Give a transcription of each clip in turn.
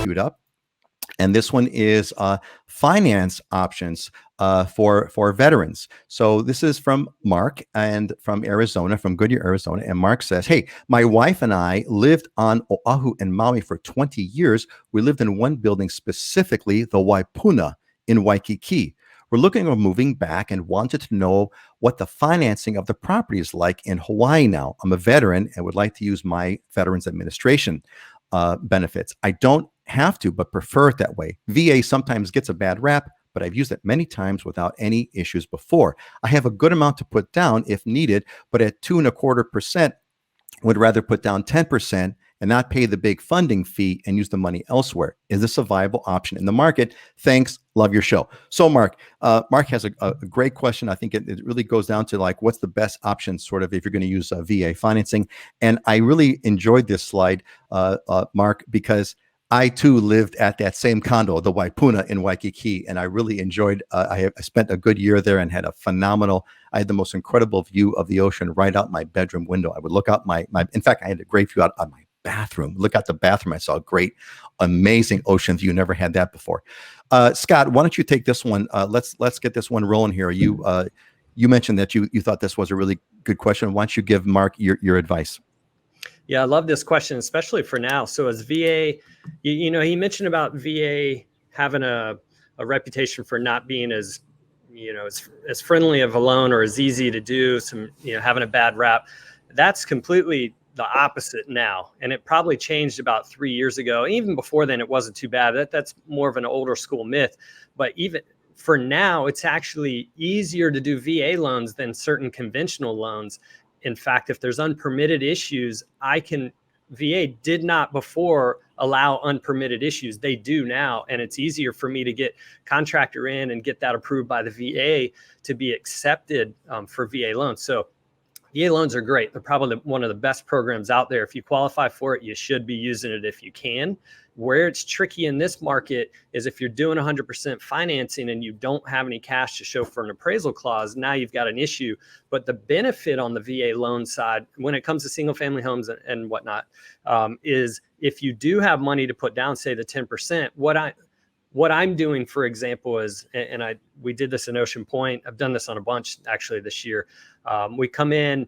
queued up. And this one is finance options for veterans. So this is from Mark and from Arizona, from Goodyear, Arizona. And Mark says, hey, my wife and I lived on Oahu and Maui for 20 years. We lived in one building, specifically the Waipuna in Waikiki. We're looking at moving back and wanted to know what the financing of the property is like in Hawaii now. I'm a veteran and would like to use my Veterans Administration benefits. I don't have to, but prefer it that way. VA sometimes gets a bad rap, but I've used it many times without any issues before. I have a good amount to put down if needed, but at 2.25%, would rather put down 10% and not pay the big funding fee and use the money elsewhere. Is this a viable option in the market? Thanks. Love your show. So Mark has a great question. I think it really goes down to like, what's the best option sort of if you're going to use VA financing? And I really enjoyed this slide, Mark, because I too lived at that same condo, the Waipuna in Waikiki, and I really enjoyed. I spent a good year there and had a phenomenal. I had the most incredible view of the ocean right out my bedroom window. I would look out my. In fact, I had a great view out of my bathroom. Look out the bathroom. I saw a great, amazing ocean view. Never had that before. Scott, why don't you take this one? Let's get this one rolling here. You mentioned that you thought this was a really good question. Why don't you give Mark your advice? Yeah, I love this question, especially for now. So as VA, you know, he mentioned about VA having a reputation for not being as, you know, as friendly of a loan or as easy to do, having a bad rap. That's completely the opposite now. And it probably changed about 3 years ago. Even before then, it wasn't too bad. That's more of an older school myth. But even for now, it's actually easier to do VA loans than certain conventional loans. In fact, if there's unpermitted issues, VA did not before allow unpermitted issues. They do now. And it's easier for me to get contractor in and get that approved by the VA to be accepted for VA loans. So VA loans are great. They're probably one of the best programs out there. If you qualify for it, you should be using it if you can. Where it's tricky in this market is if you're doing 100% financing and you don't have any cash to show for an appraisal clause, now you've got an issue. But the benefit on the VA loan side, when it comes to single family homes and whatnot, is if you do have money to put down, say the 10%, what I'm doing, for example, is, we did this in Ocean Point. I've done this on a bunch actually this year. We come in,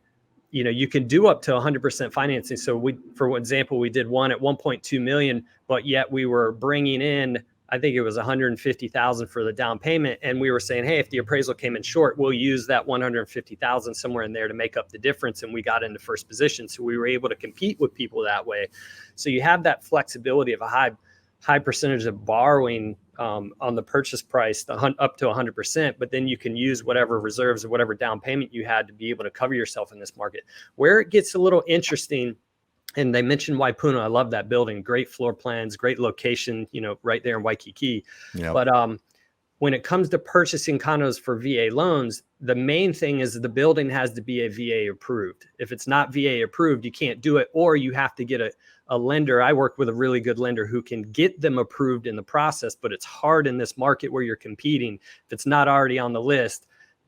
you know, you can do up to 100% financing. So for example, we did one at 1.2 million, but yet we were bringing in, I think it was 150,000 for the down payment. And we were saying, hey, if the appraisal came in short, we'll use that 150,000 somewhere in there to make up the difference. And we got into first position. So we were able to compete with people that way. So you have that flexibility of a high percentage of borrowing on the purchase price up to 100%, but then you can use whatever reserves or whatever down payment you had to be able to cover yourself in this market. Where it gets a little interesting, and they mentioned Waipuna. I love that building. Great floor plans, great location, you know, right there in Waikiki. Yep. But when it comes to purchasing condos for VA loans, the main thing is the building has to be a VA approved. If it's not VA approved, you can't do it, or you have to get a lender. I work with a really good lender who can get them approved in the process, but it's hard in this market where you're competing. If it's not already on the list,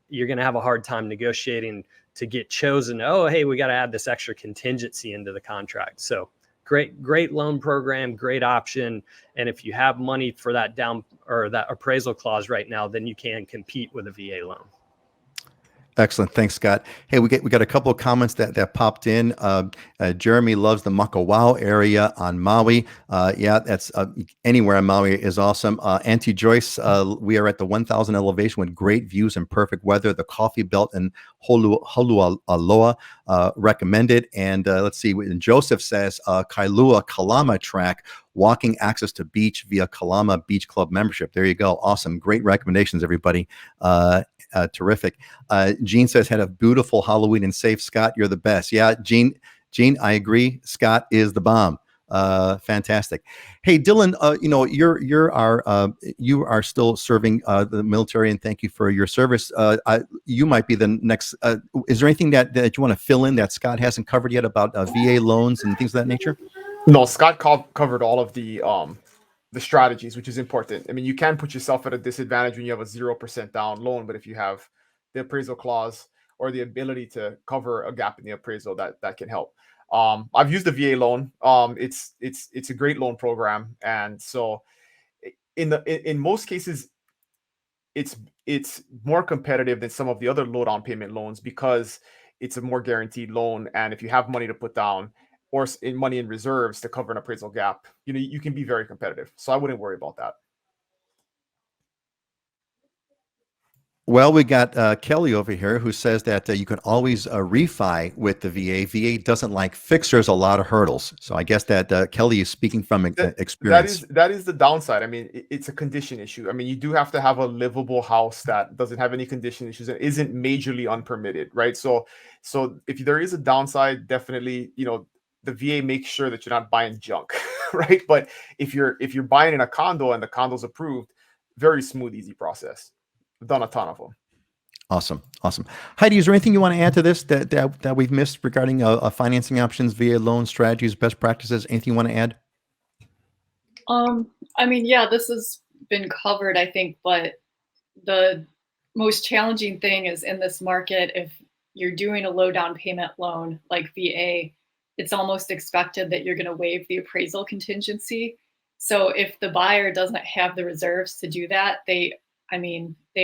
you're going to have a hard time negotiating to get chosen. Oh, hey, we got to add this extra contingency into the contract. So great loan program, great option. And if you have money for that down or that appraisal clause right now, then you can compete with a VA loan. Excellent. Thanks, Scott. Hey, we got a couple of comments that popped in. Jeremy loves the Makawao area on Maui. Yeah, that's anywhere on Maui is awesome. Auntie Joyce, we are at the 1,000 elevation with great views and perfect weather. The coffee belt in Aloha recommended. And let's see, and Joseph says Kailua Kalama track, walking access to beach via Kalama Beach Club membership. There you go. Awesome. Great recommendations, everybody. Terrific. Gene says, had a beautiful Halloween and safe. Scott, you're the best. Yeah, Gene, I agree. Scott is the bomb. Fantastic. Hey, Dylan, you know, you are still serving the military, and thank you for your service. You might be the next. Is there anything that you want to fill in that Scott hasn't covered yet about VA loans and things of that nature? No, Scott covered all of the strategies, which is important. I mean, you can put yourself at a disadvantage when you have a 0% down loan, but if you have the appraisal clause or the ability to cover a gap in the appraisal, that can help. I've used the VA loan. It's a great loan program, and so in most cases, it's more competitive than some of the other low down payment loans because it's a more guaranteed loan, and if you have money to put down or in money in reserves to cover an appraisal gap, you can be very competitive. So I wouldn't worry about that. Well, we got Kelly over here who says that you can always refi with the VA. VA doesn't like fixers, a lot of hurdles. So I guess that Kelly is speaking from experience. That is the downside. I mean, it's a condition issue. I mean, you do have to have a livable house that doesn't have any condition issues and isn't majorly unpermitted, right? So if there is a downside, definitely, the VA makes sure that you're not buying junk, right? But if you're buying in a condo and the condo's approved, very smooth, easy process. I've done a ton of them. Awesome. Heidi, is there anything you want to add to this that we've missed regarding financing options, VA loan strategies, best practices? Anything you want to add? I mean, yeah, this has been covered, I think, but the most challenging thing is in this market, if you're doing a low down payment loan like VA, it's almost expected that you're going to waive the appraisal contingency. So if the buyer doesn't have the reserves to do that, they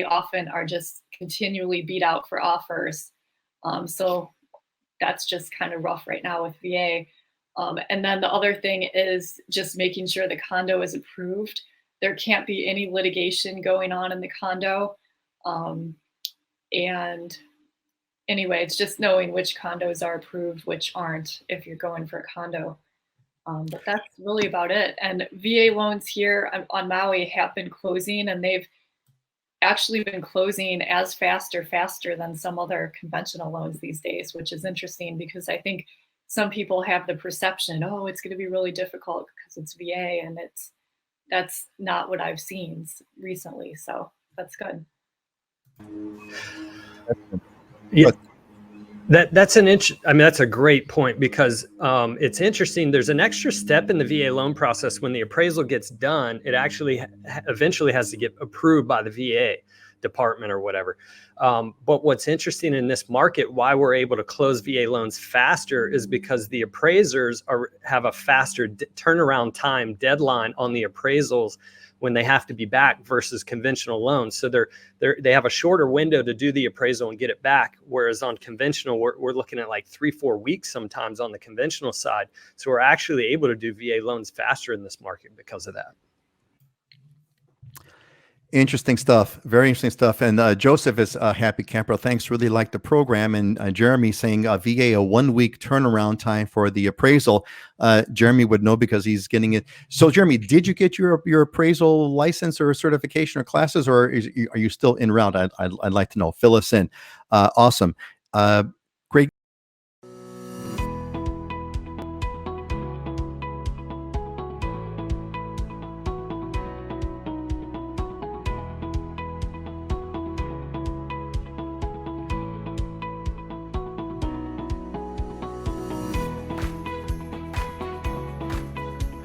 often are just continually beat out for offers. So that's just kind of rough right now with VA. And then the other thing is just making sure the condo is approved. There can't be any litigation going on in the condo. And anyway, it's just knowing which condos are approved, which aren't, if you're going for a condo. But that's really about it. And VA loans here on Maui have been closing, and they've actually been closing as faster than some other conventional loans these days, which is interesting because I think some people have the perception, oh, it's going to be really difficult because it's VA, and that's not what I've seen recently. So that's good. Yeah. That's a great point because it's interesting. There's an extra step in the VA loan process. When the appraisal gets done, it actually eventually has to get approved by the VA department or whatever. But what's interesting in this market, why we're able to close VA loans faster, is because the appraisers have a faster turnaround time deadline on the appraisals when they have to be back versus conventional loans. So they have a shorter window to do the appraisal and get it back. Whereas on conventional, we're looking at like 3-4 weeks sometimes on the conventional side. So we're actually able to do VA loans faster in this market because of that. Interesting stuff. Very interesting stuff. And Joseph is a happy camper. Thanks. Really like the program. And Jeremy saying VA, a 1 week turnaround time for the appraisal. Jeremy would know because he's getting it. So Jeremy, did you get your appraisal license or certification or classes, or are you still en route? I'd like to know. Fill us in. Awesome.